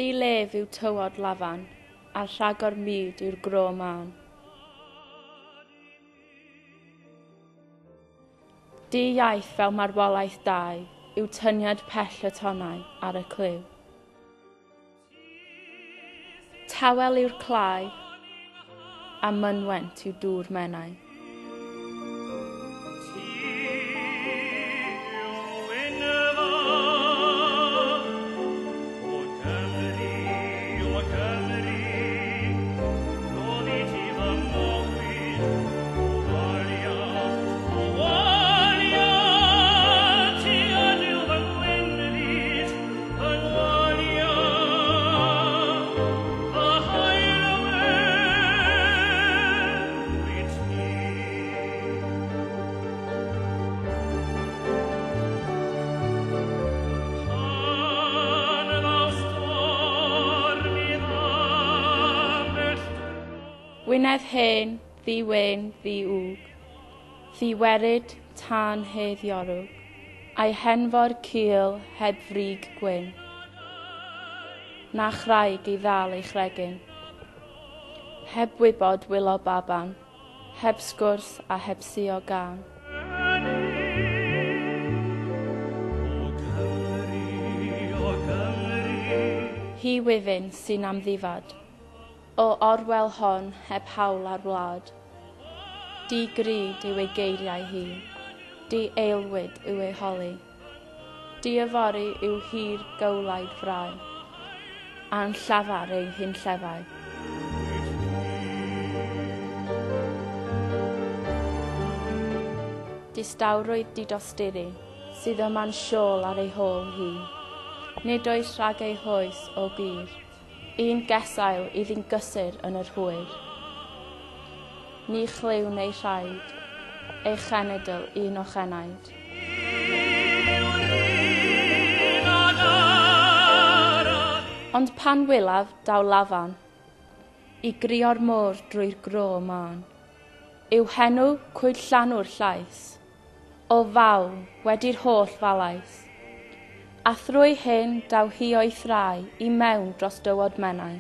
Di lef yw tywod lafan, a rhagor myd yw'r gro man. Di iaith fel marwolaeth dau yw tyniad pell y tonnau ar y cliw. Tawel yw'r clai, a mynwent yw dŵr menau. Gwynedd hen, ddi wen, ddi wg, ddi werid, tân hedd iorwg, a'i henfor cul heb frig gwyn. Na chraig i ddal ei chregyn. Heb wybod wylo baban, heb sgwrs a heb sio gan. Hi wyfyn sy'n amddifad, o orwel hon heb hawl ar wlad. Di gryd yw ei geiriau hi, di eilwyd yw ei holi. Di yfori yw hir gywlaid frau, a'n llafar ei hyn llefau. Distawrwydd didosturi, sydd yma'n siôl ar ei hôl hi. Nid oes rhag ei hoes o gyr, un gesail iddi'n gysur yn yr hwyr. Ni chliw neu rhaid, ei chenedl un o chenaid. Ond pan wylaf daw lafan, i grio'r môr drwy'r gro man, yw henw cwyllanw'r llais, o fawl wedi'r holl falais. A thrwy hyn daw hi o'i thrai i mewn dros dywod menau.